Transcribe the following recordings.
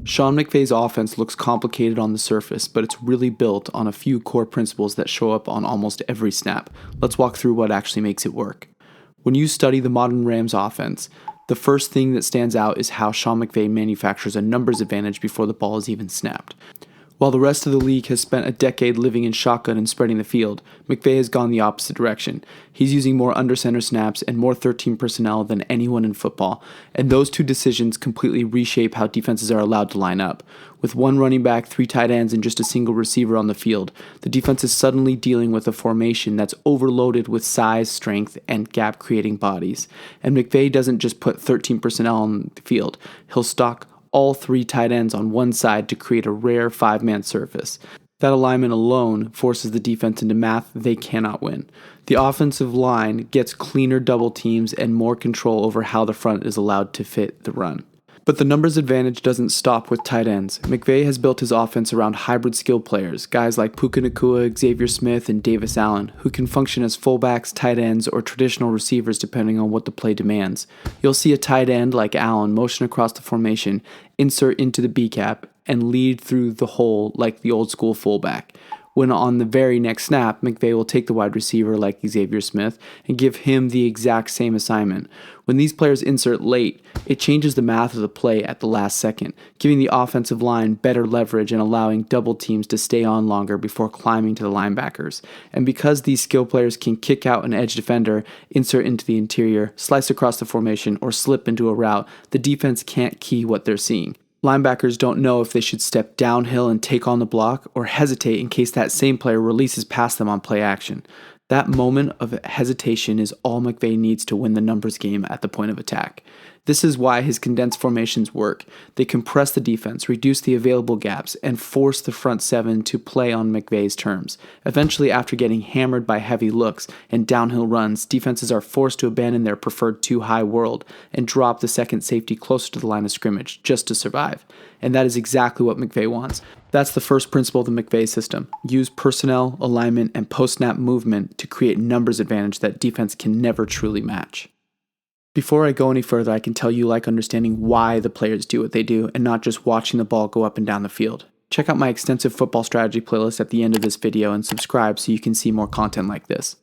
Sean McVay's offense looks complicated on the surface, but it's really built on a few core principles that show up on almost every snap. Let's walk through what actually makes it work. When you study the modern Rams offense, the first thing that stands out is how Sean McVay manufactures a numbers advantage before the ball is even snapped. While the rest of the league has spent a decade living in shotgun and spreading the field, McVay has gone the opposite direction. He's using more under center snaps and more 13 personnel than anyone in football, and those two decisions completely reshape how defenses are allowed to line up. With one running back, 3 tight ends, and just a single receiver on the field, the defense is suddenly dealing with a formation that's overloaded with size, strength, and gap-creating bodies. And McVay doesn't just put 13 personnel on the field. He'll stock all 3 tight ends on one side to create a rare 5-man surface. That alignment alone forces the defense into math they cannot win. The offensive line gets cleaner double teams and more control over how the front is allowed to fit the run. But the numbers advantage doesn't stop with tight ends. McVay has built his offense around hybrid skill players, guys like Puka Nacua, Xavier Smith, and Davis Allen, who can function as fullbacks, tight ends, or traditional receivers depending on what the play demands. You'll see a tight end like Allen motion across the formation, insert into the B-gap, and lead through the hole like the old school fullback. When on the very next snap, McVay will take the wide receiver like Xavier Smith and give him the exact same assignment. When these players insert late, it changes the math of the play at the last second, giving the offensive line better leverage and allowing double teams to stay on longer before climbing to the linebackers. And because these skill players can kick out an edge defender, insert into the interior, slice across the formation, or slip into a route, the defense can't key what they're seeing. Linebackers don't know if they should step downhill and take on the block or hesitate in case that same player releases past them on play action. That moment of hesitation is all McVay needs to win the numbers game at the point of attack. This is why his condensed formations work. They compress the defense, reduce the available gaps, and force the front 7 to play on McVay's terms. Eventually, after getting hammered by heavy looks and downhill runs, defenses are forced to abandon their preferred too-high world and drop the second safety closer to the line of scrimmage just to survive. And that is exactly what McVay wants. That's the first principle of the McVay system. Use personnel, alignment, and post-snap movement to create numbers advantage that defense can never truly match. Before I go any further, I can tell you like understanding why the players do what they do and not just watching the ball go up and down the field. Check out my extensive football strategy playlist at the end of this video and subscribe so you can see more content like this.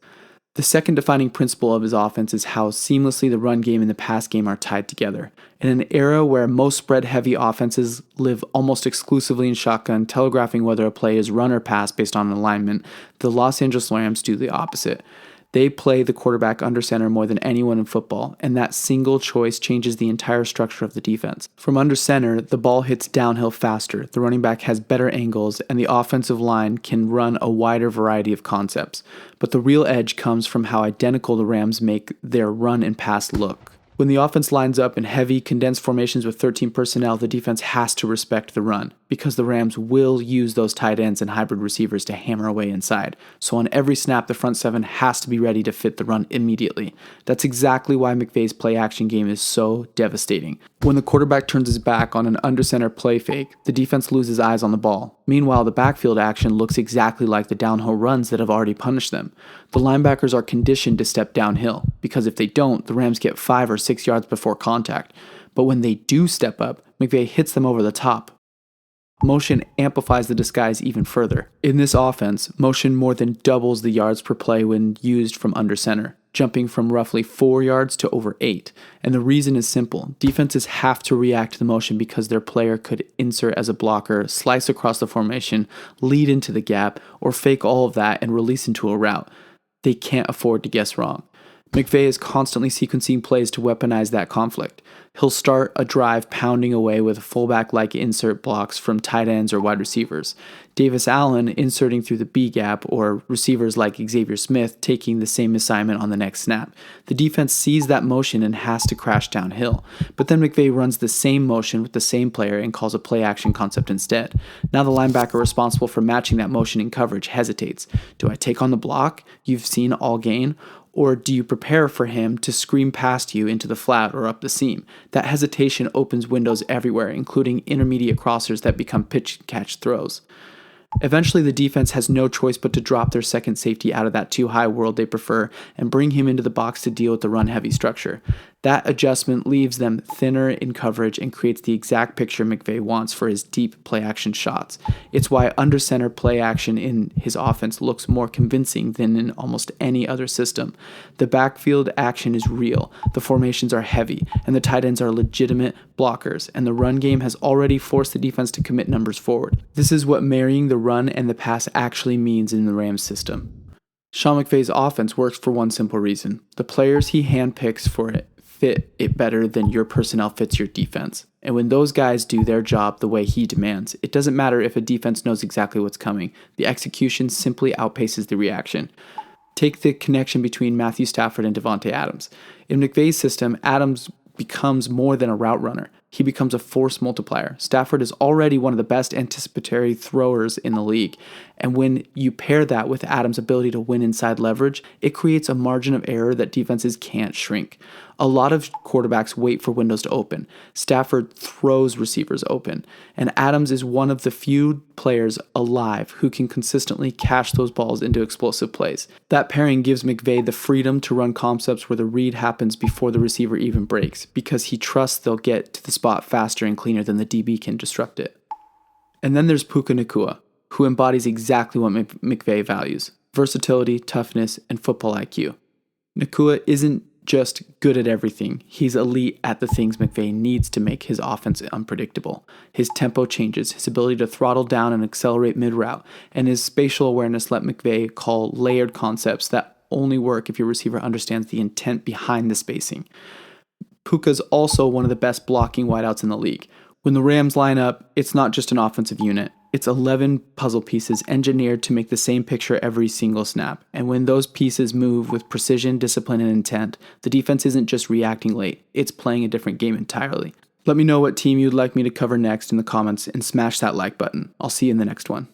The second defining principle of his offense is how seamlessly the run game and the pass game are tied together. In an era where most spread-heavy offenses live almost exclusively in shotgun, telegraphing whether a play is run or pass based on alignment, the Los Angeles Rams do the opposite. They play the quarterback under center more than anyone in football, and that single choice changes the entire structure of the defense. From under center, the ball hits downhill faster, the running back has better angles, and the offensive line can run a wider variety of concepts. But the real edge comes from how identical the Rams make their run and pass look. When the offense lines up in heavy, condensed formations with 13 personnel, the defense has to respect the run, because the Rams will use those tight ends and hybrid receivers to hammer away inside. So on every snap, the front 7 has to be ready to fit the run immediately. That's exactly why McVay's play-action game is so devastating. When the quarterback turns his back on an under-center play fake, the defense loses eyes on the ball. Meanwhile, the backfield action looks exactly like the downhill runs that have already punished them. The linebackers are conditioned to step downhill, because if they don't, the Rams get 5 or 6 yards before contact. But when they do step up, McVay hits them over the top. Motion amplifies the disguise even further. In this offense, motion more than doubles the yards per play when used from under center, jumping from roughly 4 yards to over 8. And the reason is simple. Defenses have to react to the motion because their player could insert as a blocker, slice across the formation, lead into the gap, or fake all of that and release into a route. They can't afford to guess wrong. McVay is constantly sequencing plays to weaponize that conflict. He'll start a drive pounding away with fullback-like insert blocks from tight ends or wide receivers. Davis Allen inserting through the B-gap, or receivers like Xavier Smith taking the same assignment on the next snap. The defense sees that motion and has to crash downhill. But then McVay runs the same motion with the same player and calls a play-action concept instead. Now the linebacker responsible for matching that motion in coverage hesitates. Do I take on the block you've seen all game? Or do you prepare for him to scream past you into the flat or up the seam? That hesitation opens windows everywhere, including intermediate crossers that become pitch-catch throws. Eventually, the defense has no choice but to drop their second safety out of that too-high world they prefer and bring him into the box to deal with the run-heavy structure. That adjustment leaves them thinner in coverage and creates the exact picture McVay wants for his deep play-action shots. It's why under-center play-action in his offense looks more convincing than in almost any other system. The backfield action is real, the formations are heavy, and the tight ends are legitimate blockers, and the run game has already forced the defense to commit numbers forward. This is what marrying the run and the pass actually means in the Rams system. Sean McVay's offense works for one simple reason. The players he handpicks for it fit it better than your personnel fits your defense. And when those guys do their job the way he demands, it doesn't matter if a defense knows exactly what's coming. The execution simply outpaces the reaction. Take the connection between Matthew Stafford and Davante Adams. In McVay's system, Adams becomes more than a route runner. He becomes a force multiplier. Stafford is already one of the best anticipatory throwers in the league. And when you pair that with Adams' ability to win inside leverage, it creates a margin of error that defenses can't shrink. A lot of quarterbacks wait for windows to open. Stafford throws receivers open. And Adams is one of the few players alive who can consistently cash those balls into explosive plays. That pairing gives McVay the freedom to run concepts where the read happens before the receiver even breaks, because he trusts they'll get to the spot faster and cleaner than the DB can disrupt it. And then there's Puka Nacua, who embodies exactly what McVay values: versatility, toughness, and football IQ. Nacua isn't just good at everything. He's elite at the things McVay needs to make his offense unpredictable. His tempo changes, his ability to throttle down and accelerate mid-route, and his spatial awareness let McVay call layered concepts that only work if your receiver understands the intent behind the spacing. Puka's also one of the best blocking wideouts in the league. When the Rams line up, it's not just an offensive unit. It's 11 puzzle pieces engineered to make the same picture every single snap. And when those pieces move with precision, discipline, and intent, the defense isn't just reacting late, it's playing a different game entirely. Let me know what team you'd like me to cover next in the comments and smash that like button. I'll see you in the next one.